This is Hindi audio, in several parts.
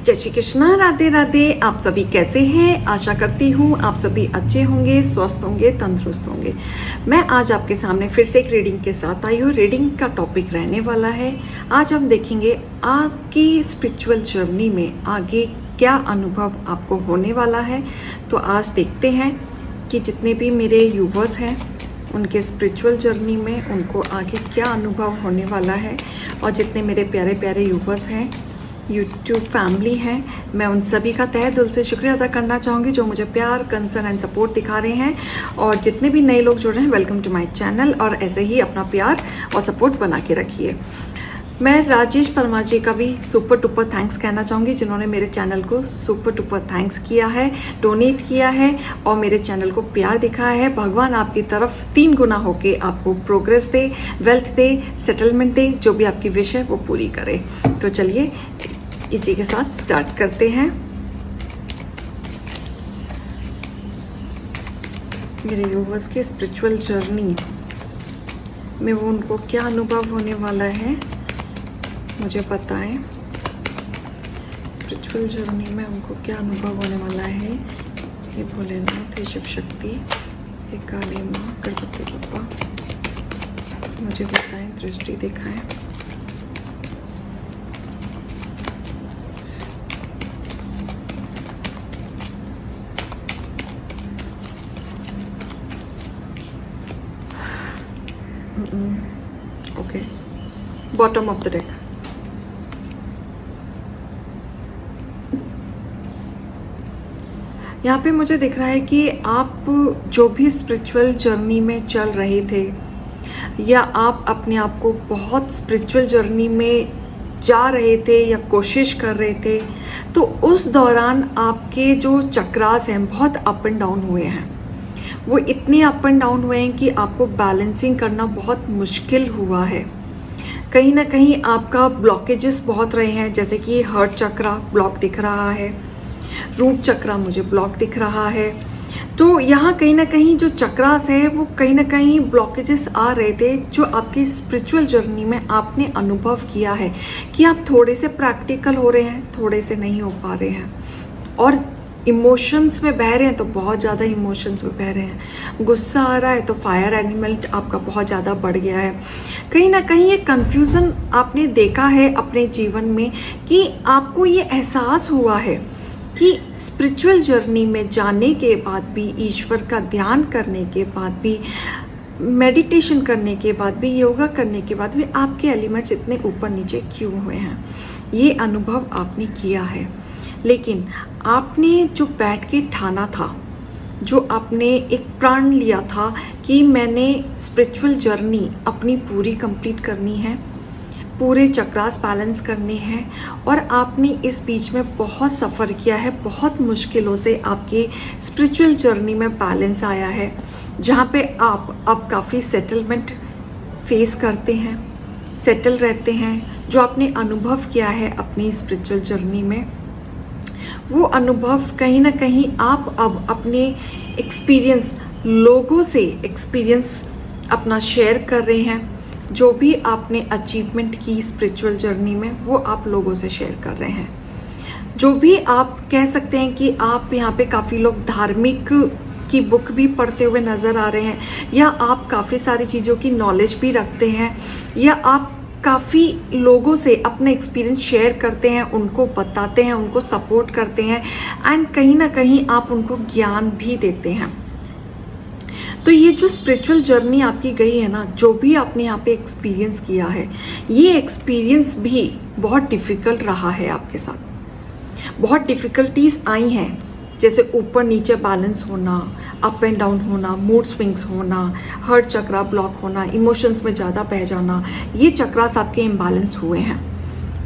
जय श्री कृष्णा, राधे राधे। आप सभी कैसे हैं? आशा करती हूँ आप सभी अच्छे होंगे, स्वस्थ होंगे, तंदुरुस्त होंगे। मैं आज आपके सामने फिर से एक रीडिंग के साथ आई हूँ। रीडिंग का टॉपिक रहने वाला है, आज हम देखेंगे आपकी स्पिरिचुअल जर्नी में आगे क्या अनुभव आपको होने वाला है। तो आज देखते हैं कि जितने भी मेरे यूवर्स हैं उनके स्पिरिचुअल जर्नी में उनको आगे क्या अनुभव होने वाला है। और जितने मेरे प्यारे प्यारे यूवर्स हैं, यूट्यूब फैमिली हैं, मैं उन सभी का तहे दिल से शुक्रिया अदा करना चाहूँगी जो मुझे प्यार, कंसर्न एंड सपोर्ट दिखा रहे हैं। और जितने भी नए लोग जुड़ रहे हैं, वेलकम टू माय चैनल। और ऐसे ही अपना प्यार और सपोर्ट बना के रखिए। मैं राजेश परमार जी का भी सुपर टुपर थैंक्स कहना चाहूँगी जिन्होंने मेरे चैनल को सुपर टुपर थैंक्स किया है, डोनेट किया है और मेरे चैनल को प्यार दिखाया है। भगवान आपकी तरफ 3 गुना होके आपको प्रोग्रेस दे, वेल्थ दे, सेटलमेंट दे, जो भी आपकी विश है वो पूरी करे। तो चलिए इसी के साथ स्टार्ट करते हैं। मेरे यूवर्स की स्पिरिचुअल जर्नी में वो उनको क्या अनुभव होने वाला है मुझे बताएं। स्पिरिचुअल जर्नी में उनको क्या अनुभव होने वाला है। ये भोलेनाथ, ये शिव शक्ति, ये काली माँ, गणपति बप्पा, मुझे बताएं, दृष्टि दिखाएं। Okay, bottom of the deck. यहाँ पे मुझे दिख रहा है कि आप जो भी स्पिरिचुअल जर्नी में चल रहे थे या आप अपने आप को बहुत स्पिरिचुअल जर्नी में जा रहे थे या कोशिश कर रहे थे, तो उस दौरान आपके जो चक्रास हैं बहुत अप एंड डाउन हुए हैं। वो इतने अप एंड डाउन हुए हैं कि आपको बैलेंसिंग करना बहुत मुश्किल हुआ है। कहीं ना कहीं आपका ब्लॉकेजेस बहुत रहे हैं, जैसे कि हार्ट चक्रा ब्लॉक दिख रहा है, रूट चक्रा मुझे ब्लॉक दिख रहा है। तो यहाँ कहीं ना कहीं जो चक्रास है वो कहीं ना कहीं ब्लॉकेजेस आ रहे थे जो आपकी स्पिरिचुअल जर्नी में आपने अनुभव किया है कि आप थोड़े से प्रैक्टिकल हो रहे हैं, थोड़े से नहीं हो पा रहे हैं। और इमोशंस में बह रहे हैं तो बहुत ज़्यादा इमोशंस में बह रहे हैं। गुस्सा आ रहा है तो फायर एनिमल आपका बहुत ज़्यादा बढ़ गया है। कहीं ना कहीं ये कन्फ्यूज़न आपने देखा है अपने जीवन में कि आपको ये एहसास हुआ है कि स्पिरिचुअल जर्नी में जाने के बाद भी, ईश्वर का ध्यान करने के बाद भी, मेडिटेशन करने के बाद भी, योगा करने के बाद भी आपके एलिमेंट्स इतने ऊपर नीचे क्यों हुए हैं। ये अनुभव आपने किया है। लेकिन आपने जो बैठ के ठाना था, जो आपने एक प्रण लिया था कि मैंने स्पिरिचुअल जर्नी अपनी पूरी कंप्लीट करनी है, पूरे चक्रास बैलेंस करने हैं, और आपने इस बीच में बहुत सफ़र किया है, बहुत मुश्किलों से आपके स्पिरिचुअल जर्नी में बैलेंस आया है, जहाँ पे आप अब काफ़ी सेटलमेंट फेस करते हैं, सेटल रहते हैं। जो आपने अनुभव किया है अपनी स्पिरिचुअल जर्नी में, वो अनुभव कहीं ना कहीं आप अब अपने एक्सपीरियंस, लोगों से एक्सपीरियंस अपना शेयर कर रहे हैं। जो भी आपने अचीवमेंट की स्पिरिचुअल जर्नी में वो आप लोगों से शेयर कर रहे हैं। जो भी आप कह सकते हैं कि आप यहाँ पे काफ़ी लोग धार्मिक की बुक भी पढ़ते हुए नज़र आ रहे हैं, या आप काफ़ी सारी चीज़ों की नॉलेज भी रखते हैं, या आप काफ़ी लोगों से अपना एक्सपीरियंस शेयर करते हैं, उनको बताते हैं, उनको सपोर्ट करते हैं, एंड कहीं ना कहीं आप उनको ज्ञान भी देते हैं। तो ये जो स्पिरिचुअल जर्नी आपकी गई है ना, जो भी आपने यहाँ पे एक्सपीरियंस किया है, ये एक्सपीरियंस भी बहुत डिफ़िकल्ट रहा है आपके साथ। बहुत डिफ़िकल्टीज आई हैं, जैसे ऊपर नीचे बैलेंस होना, अप एंड डाउन होना, मूड स्विंग्स होना, हार्ट चक्रा ब्लॉक होना, इमोशंस में ज़्यादा बह जाना, ये चक्रास आपके इम्बैलेंस हुए हैं,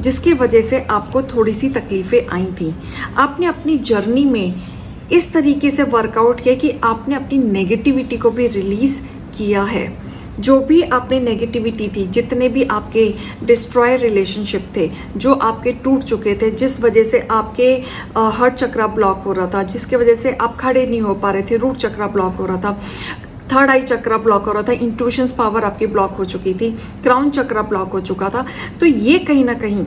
जिसकी वजह से आपको थोड़ी सी तकलीफ़ें आई थी। आपने अपनी जर्नी में इस तरीके से वर्कआउट किया कि आपने अपनी नेगेटिविटी को भी रिलीज़ किया है। जो भी आपने नेगेटिविटी थी, जितने भी आपके डिस्ट्रॉय रिलेशनशिप थे, जो आपके टूट चुके थे, जिस वजह से आपके हार्ट चक्रा ब्लॉक हो रहा था, जिसके वजह से आप खड़े नहीं हो पा रहे थे, रूट चक्रा ब्लॉक हो रहा था, थर्ड आई चक्रा ब्लॉक हो रहा था, इंट्यूशंस पावर आपकी ब्लॉक हो चुकी थी, क्राउन चक्रा ब्लॉक हो चुका था। तो ये कहीं ना कहीं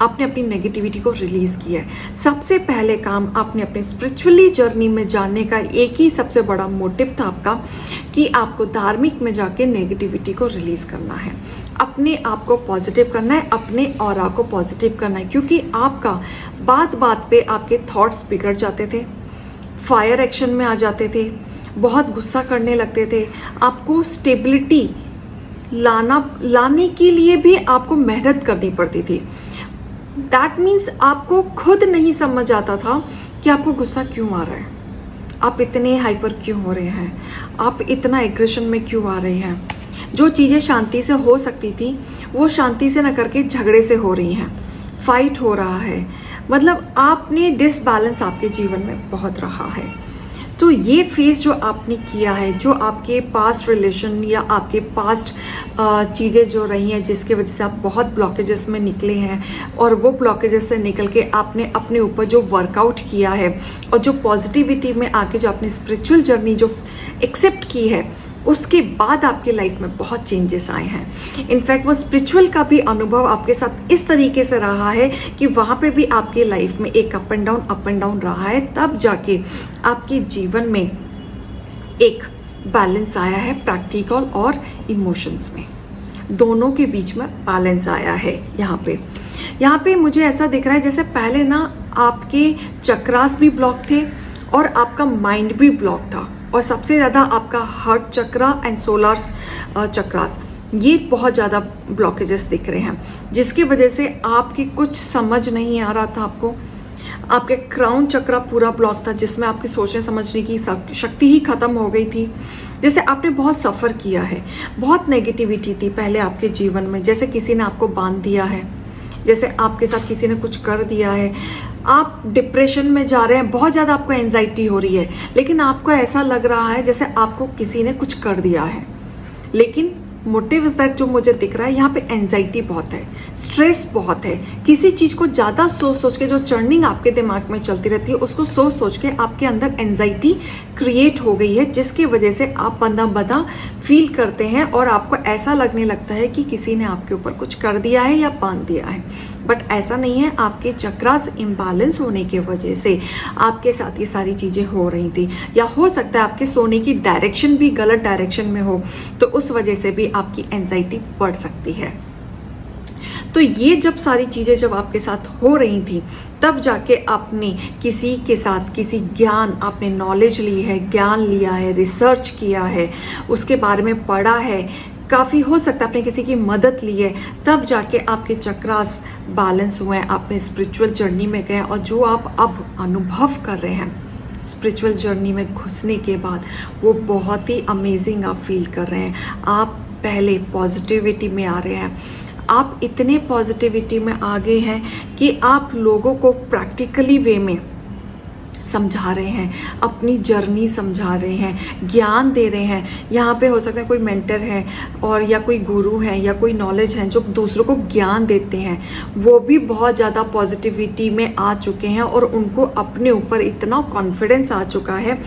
आपने अपनी नेगेटिविटी को रिलीज़ किया है। सबसे पहले काम आपने अपने स्पिरिचुअली जर्नी में जानने का एक ही सबसे बड़ा मोटिव था आपका कि आपको धार्मिक में जाके नेगेटिविटी को रिलीज़ करना है, अपने आप को पॉजिटिव करना है, अपने ऑरा को पॉजिटिव करना है, क्योंकि आपका बात बात पे आपके थॉट्स बिगड़ जाते थे, फायर एक्शन में आ जाते थे, बहुत गुस्सा करने लगते थे। आपको स्टेबिलिटी लाने के लिए भी आपको मेहनत करनी पड़ती थी। दैट मीन्स आपको खुद नहीं समझ आता था कि आपको गुस्सा क्यों आ रहा है, आप इतने हाइपर क्यों हो रहे हैं, आप इतना एग्रेशन में क्यों आ रहे हैं। जो चीज़ें शांति से हो सकती थी वो शांति से न करके झगड़े से हो रही हैं, फाइट हो रहा है। मतलब आपने डिसबैलेंस आपके जीवन में बहुत रहा है। तो ये फेस जो आपने किया है, जो आपके पास्ट रिलेशन या आपके पास्ट चीज़ें जो रही हैं जिसकी वजह से आप बहुत ब्लॉकेजेस में निकले हैं, और वो ब्लॉकेजेस से निकल के आपने अपने ऊपर जो वर्कआउट किया है और जो पॉजिटिविटी में आके जो आपने स्पिरिचुअल जर्नी जो एक्सेप्ट की है, उसके बाद आपके लाइफ में बहुत चेंजेस आए हैं। इनफैक्ट वो स्पिरिचुअल का भी अनुभव आपके साथ इस तरीके से रहा है कि वहाँ पे भी आपके लाइफ में एक अप एंड डाउन रहा है, तब जाके आपके जीवन में एक बैलेंस आया है, प्रैक्टिकल और इमोशंस में, दोनों के बीच में बैलेंस आया है। यहाँ पे मुझे ऐसा दिख रहा है जैसे पहले ना आपके चक्रास भी ब्लॉक थे और आपका माइंड भी ब्लॉक था, और सबसे ज़्यादा आपका heart chakra and solar chakras, ये बहुत ज़्यादा ब्लॉकेजेस दिख रहे हैं, जिसकी वजह से आपकी कुछ समझ नहीं आ रहा था आपको। आपके क्राउन चक्रा पूरा ब्लॉक था, जिसमें आपकी सोचने समझने की शक्ति ही ख़त्म हो गई थी। जैसे आपने बहुत सफ़र किया है, बहुत नेगेटिविटी थी पहले आपके जीवन में, जैसे किसी ने आपको बांध दिया है, जैसे आपके साथ किसी ने कुछ कर दिया है, आप डिप्रेशन में जा रहे हैं, बहुत ज़्यादा आपको एंजाइटी हो रही है, लेकिन आपको ऐसा लग रहा है जैसे आपको किसी ने कुछ कर दिया है। लेकिन मोटिव इज दैट जो मुझे दिख रहा है, यहाँ पे एंजाइटी बहुत है, स्ट्रेस बहुत है, किसी चीज़ को ज़्यादा सोच के जो चर्निंग आपके दिमाग में चलती रहती है, उसको सोच के आपके अंदर एंजाइटी क्रिएट हो गई है, जिसकी वजह से आप बंदा फील करते हैं और आपको ऐसा लगने लगता है कि किसी ने आपके ऊपर कुछ कर दिया है या बांध दिया है। बट ऐसा नहीं है, आपके चक्रास इम्बैलेंस होने की वजह से आपके साथ ये सारी चीज़ें हो रही थी, या हो सकता है आपके सोने की डायरेक्शन भी गलत डायरेक्शन में हो, तो उस वजह से भी आपकी एंजाइटी बढ़ सकती है। तो ये जब सारी चीज़ें जब आपके साथ हो रही थी, तब जाके आपने किसी के साथ किसी ज्ञान, आपने नॉलेज ली है, ज्ञान लिया है, रिसर्च किया है, उसके बारे में पढ़ा है, काफ़ी हो सकता है आपने किसी की मदद ली है, तब जाके आपके चक्रास बैलेंस हुए हैं, आपने स्पिरिचुअल जर्नी में गए, और जो आप अब अनुभव कर रहे हैं स्पिरिचुअल जर्नी में घुसने के बाद, वो बहुत ही अमेजिंग आप फील कर रहे हैं। आप पहले पॉजिटिविटी में आ रहे हैं, आप इतने पॉजिटिविटी में आ गए हैं कि आप लोगों को प्रैक्टिकली वे में समझा रहे हैं, अपनी जर्नी समझा रहे हैं, ज्ञान दे रहे हैं। यहाँ पे हो सकता है कोई मेंटर है और या कोई गुरु है या कोई नॉलेज है जो दूसरों को ज्ञान देते हैं, वो भी बहुत ज़्यादा पॉजिटिविटी में आ चुके हैं और उनको अपने ऊपर इतना कॉन्फिडेंस आ चुका है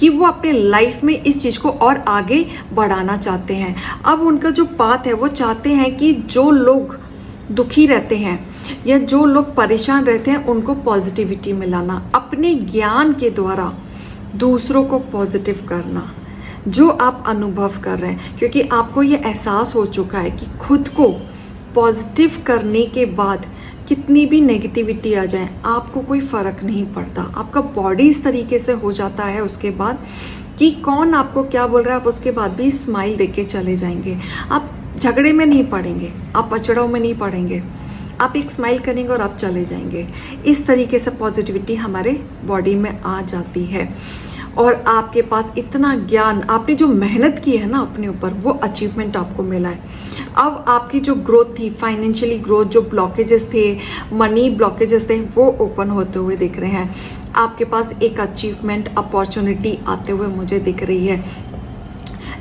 कि वो अपने लाइफ में इस चीज़ को और आगे बढ़ाना चाहते हैं। अब उनका जो पाथ है, वो चाहते हैं कि जो लोग दुखी रहते हैं या जो लोग परेशान रहते हैं, उनको पॉजिटिविटी में लाना, अपने ज्ञान के द्वारा दूसरों को पॉजिटिव करना, जो आप अनुभव कर रहे हैं। क्योंकि आपको ये एहसास हो चुका है कि खुद को पॉजिटिव करने के बाद कितनी भी नेगेटिविटी आ जाए, आपको कोई फ़र्क नहीं पड़ता। आपका बॉडी इस तरीके से हो जाता है उसके बाद कि कौन आपको क्या बोल रहा है, आप उसके बाद भी स्माइल देके के चले जाएंगे। आप झगड़े में नहीं पड़ेंगे, आप पचड़ों में नहीं पड़ेंगे, आप एक स्माइल करेंगे और आप चले जाएंगे। इस तरीके से पॉजिटिविटी हमारे बॉडी में आ जाती है। और आपके पास इतना ज्ञान, आपने जो मेहनत की है ना अपने ऊपर, वो अचीवमेंट आपको मिला है। अब आपकी जो ग्रोथ थी, फाइनेंशियली ग्रोथ, जो ब्लॉकेजेस थे, मनी ब्लॉकेजेस थे, वो ओपन होते हुए दिख रहे हैं। आपके पास एक अचीवमेंट अपॉर्चुनिटी आते हुए मुझे दिख रही है।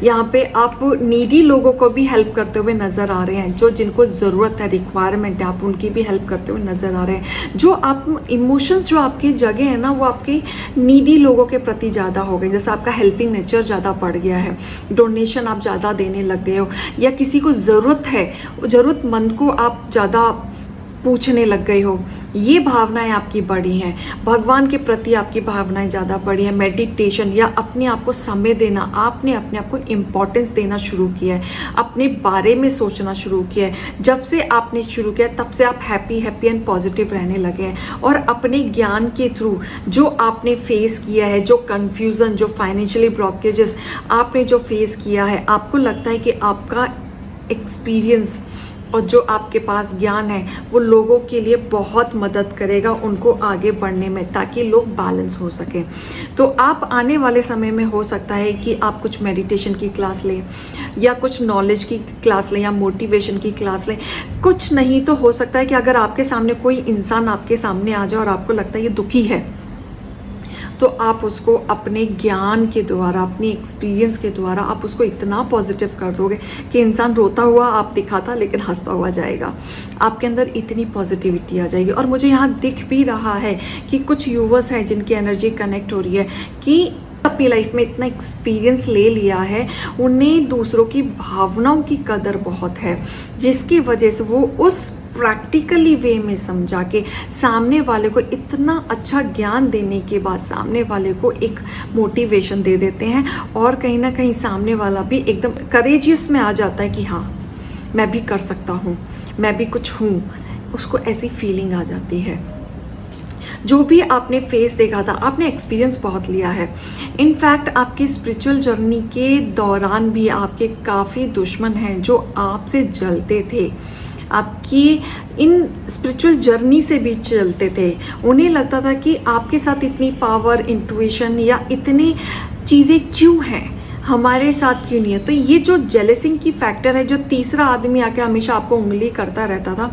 यहाँ पे आप नीडी लोगों को भी हेल्प करते हुए नज़र आ रहे हैं, जो जिनको ज़रूरत है, रिक्वायरमेंट है, आप उनकी भी हेल्प करते हुए नज़र आ रहे हैं। जो आप इमोशंस जो आपकी जगह है ना, वो आपके नीडी लोगों के प्रति ज़्यादा हो गए। जैसे आपका हेल्पिंग नेचर ज़्यादा बढ़ गया है, डोनेशन आप ज़्यादा देने लग गए हो, या किसी को ज़रूरत है, ज़रूरतमंद को आप ज़्यादा पूछने लग गए हो, ये भावनाएं आपकी बड़ी हैं, भगवान के प्रति आपकी भावनाएं ज़्यादा बड़ी हैं, मेडिटेशन या अपने आप को समय देना, आपने अपने आप को इम्पोर्टेंस देना शुरू किया है, अपने बारे में सोचना शुरू किया है। जब से आपने शुरू किया तब से आप हैप्पी एंड पॉजिटिव रहने लगे हैं और अपने ज्ञान के थ्रू जो आपने फेस किया है, जो कन्फ्यूज़न, जो फाइनेंशियली ब्लॉकेजेस आपने जो फेस किया है, आपको लगता है कि आपका एक्सपीरियंस और जो आपके पास ज्ञान है वो लोगों के लिए बहुत मदद करेगा उनको आगे बढ़ने में, ताकि लोग बैलेंस हो सकें। तो आप आने वाले समय में हो सकता है कि आप कुछ मेडिटेशन की क्लास लें या कुछ नॉलेज की क्लास लें या मोटिवेशन की क्लास लें। कुछ नहीं तो हो सकता है कि अगर आपके सामने कोई इंसान आपके सामने आ जाए और आपको लगता है ये दुखी है, तो आप उसको अपने ज्ञान के द्वारा, अपने एक्सपीरियंस के द्वारा आप उसको इतना पॉजिटिव कर दोगे कि इंसान रोता हुआ आप दिखाता लेकिन हंसता हुआ जाएगा। आपके अंदर इतनी पॉजिटिविटी आ जाएगी। और मुझे यहाँ दिख भी रहा है कि कुछ यूवर्स हैं जिनकी एनर्जी कनेक्ट हो रही है कि अपनी लाइफ में इतना एक्सपीरियंस ले लिया है, उन्हें दूसरों की भावनाओं की कदर बहुत है, जिसकी वजह से वो उस प्रैक्टिकली वे में समझा के सामने वाले को इतना अच्छा ज्ञान देने के बाद सामने वाले को एक मोटिवेशन दे देते हैं और कहीं ना कहीं सामने वाला भी एकदम करेजियस में आ जाता है कि हाँ मैं भी कर सकता हूँ, मैं भी कुछ हूँ, उसको ऐसी फीलिंग आ जाती है। जो भी आपने फेस देखा था, आपने एक्सपीरियंस बहुत लिया है। इनफैक्ट आपकी स्पिरिचुअल जर्नी के दौरान भी आपके काफ़ी दुश्मन हैं जो आपसे जलते थे, आपकी इन स्पिरिचुअल जर्नी से भी चलते थे। उन्हें लगता था कि आपके साथ इतनी पावर, इंट्यूशन या इतनी चीज़ें क्यों हैं, हमारे साथ क्यों नहीं है। तो ये जो जेलसिंग की फैक्टर है, जो तीसरा आदमी आके हमेशा आपको उंगली करता रहता था,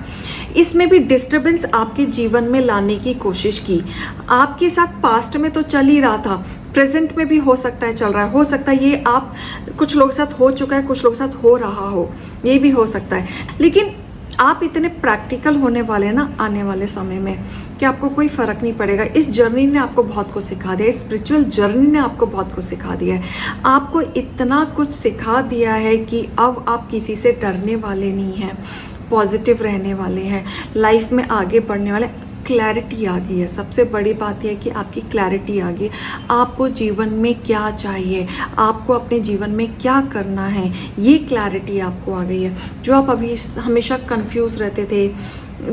इसमें भी डिस्टर्बेंस आपके जीवन में लाने की कोशिश की। आपके साथ पास्ट में तो चल ही रहा था, प्रेजेंट में भी हो सकता है चल रहा है, हो सकता है ये आप कुछ लोगों के साथ हो चुका है, कुछ लोगों के साथ हो रहा हो, ये भी हो सकता है। लेकिन आप इतने प्रैक्टिकल होने वाले ना आने वाले समय में कि आपको कोई फ़र्क नहीं पड़ेगा। इस जर्नी ने आपको बहुत कुछ सिखा दिया, इस स्पिरिचुअल जर्नी ने आपको बहुत कुछ सिखा दिया है। आपको इतना कुछ सिखा दिया है कि अब आप किसी से डरने वाले नहीं हैं, पॉजिटिव रहने वाले हैं, लाइफ में आगे बढ़ने वाले। क्लैरिटी आ गई है। सबसे बड़ी बात यह है कि आपकी क्लैरिटी आ गई। आपको जीवन में क्या चाहिए, आपको अपने जीवन में क्या करना है, ये क्लैरिटी आपको आ गई है। जो आप अभी हमेशा कंफ्यूज रहते थे,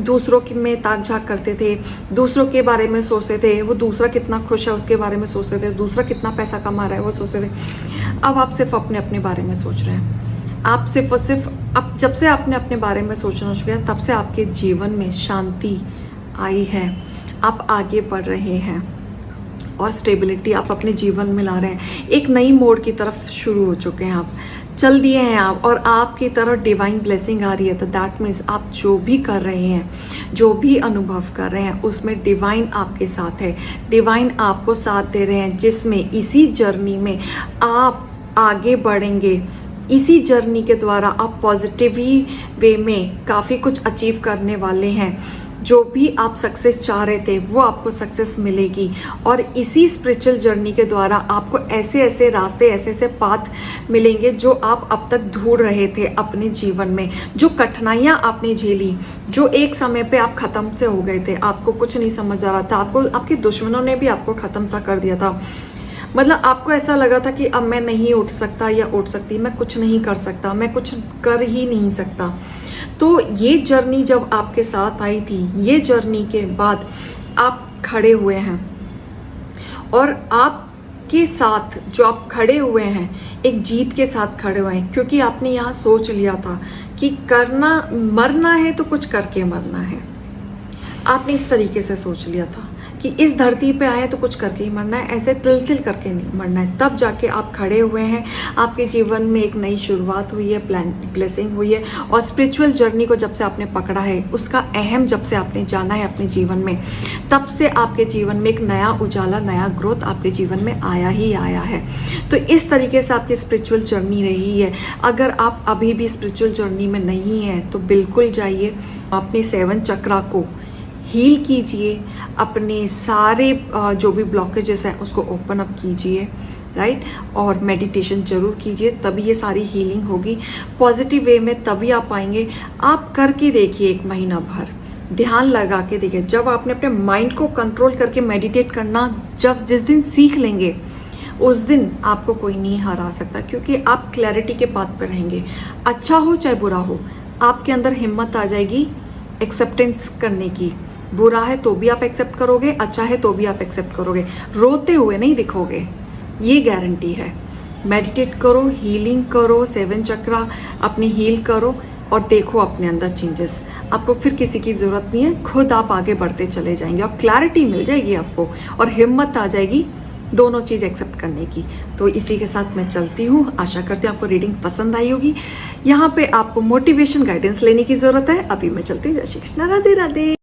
दूसरों की में ताक झाक करते थे, दूसरों के बारे में सोचते थे, वो दूसरा कितना खुश है उसके बारे में सोचते थे, दूसरा कितना पैसा कमा रहा है वो सोचते थे। अब आप सिर्फ अपने अपने बारे में सोच रहे हैं। आप सिर्फ और सिर्फ अब जब से आपने अपने बारे में सोचना शुरू किया तब से आपके जीवन में शांति आई है, आप आगे बढ़ रहे हैं और स्टेबिलिटी आप अपने जीवन में ला रहे हैं। एक नई मोड़ की तरफ शुरू हो चुके हैं, आप चल दिए हैं आप, और आपकी तरफ डिवाइन ब्लेसिंग आ रही है। तो दैट मीन्स आप जो भी कर रहे हैं, जो भी अनुभव कर रहे हैं, उसमें डिवाइन आपके साथ है, डिवाइन आपको साथ दे रहे हैं, जिसमें इसी जर्नी में आप आगे बढ़ेंगे। इसी जर्नी के द्वारा आप पॉजिटिव वे में काफ़ी कुछ अचीव करने वाले हैं। जो भी आप सक्सेस चाह रहे थे वो आपको सक्सेस मिलेगी। और इसी स्पिरिचुअल जर्नी के द्वारा आपको ऐसे ऐसे रास्ते, ऐसे ऐसे पाथ मिलेंगे जो आप अब तक ढूंढ रहे थे अपने जीवन में। जो कठिनाइयाँ आपने झेली, जो एक समय पे आप ख़त्म से हो गए थे, आपको कुछ नहीं समझ आ रहा था, आपको आपके दुश्मनों ने भी आपको ख़त्म सा कर दिया था। मतलब आपको ऐसा लगा था कि अब मैं नहीं उठ सकता या उठ सकती, मैं कुछ नहीं कर सकता, मैं कुछ कर ही नहीं सकता। तो ये जर्नी जब आपके साथ आई थी, ये जर्नी के बाद आप खड़े हुए हैं, और आपके साथ जो आप खड़े हुए हैं एक जीत के साथ खड़े हुए हैं, क्योंकि आपने यहाँ सोच लिया था कि मरना है तो कुछ करके मरना है। आपने इस तरीके से सोच लिया था कि इस धरती पे आए तो कुछ करके ही मरना है, ऐसे तिल तिल करके नहीं मरना है। तब जाके आप खड़े हुए हैं, आपके जीवन में एक नई शुरुआत हुई है, ब्लेसिंग हुई है। और स्पिरिचुअल जर्नी को जब से आपने पकड़ा है, उसका अहम जब से आपने जाना है अपने जीवन में, तब से आपके जीवन में एक नया उजाला, नया ग्रोथ आपके जीवन में आया ही आया है। तो इस तरीके से आपकी स्पिरिचुअल जर्नी रही है। अगर आप अभी भी स्पिरिचुअल जर्नी में नहीं हैं तो बिल्कुल जाइए, अपने 7 चक्रा को हील कीजिए, अपने सारे जो भी ब्लॉकेजेस हैं उसको ओपन अप कीजिए, राइट। और मेडिटेशन ज़रूर कीजिए, तभी ये सारी हीलिंग होगी पॉजिटिव वे में, तभी आप पाएंगे। आप करके देखिए 1 महीना भर, ध्यान लगा के देखिए, जब आपने अपने माइंड को कंट्रोल करके मेडिटेट करना जिस दिन सीख लेंगे, उस दिन आपको कोई नहीं हरा सकता, क्योंकि आप क्लैरिटी के पाथ पर रहेंगे। अच्छा हो चाहे बुरा हो, आपके अंदर हिम्मत आ जाएगी एक्सेप्टेंस करने की। बुरा है तो भी आप एक्सेप्ट करोगे, अच्छा है तो भी आप एक्सेप्ट करोगे, रोते हुए नहीं दिखोगे, ये गारंटी है। मेडिटेट करो, हीलिंग करो, 7 चक्रा अपनी हील करो और देखो अपने अंदर चेंजेस। आपको फिर किसी की ज़रूरत नहीं है, खुद आप आगे बढ़ते चले जाएंगे और क्लैरिटी मिल जाएगी आपको और हिम्मत आ जाएगी दोनों चीज़ एक्सेप्ट करने की। तो इसी के साथ मैं चलती हूँ। आशा करती हूँ आपको रीडिंग पसंद आई होगी। यहाँ पे आपको मोटिवेशन गाइडेंस लेने की ज़रूरत है। अभी मैं चलती हूँ। जय श्री कृष्ण, राधे राधे।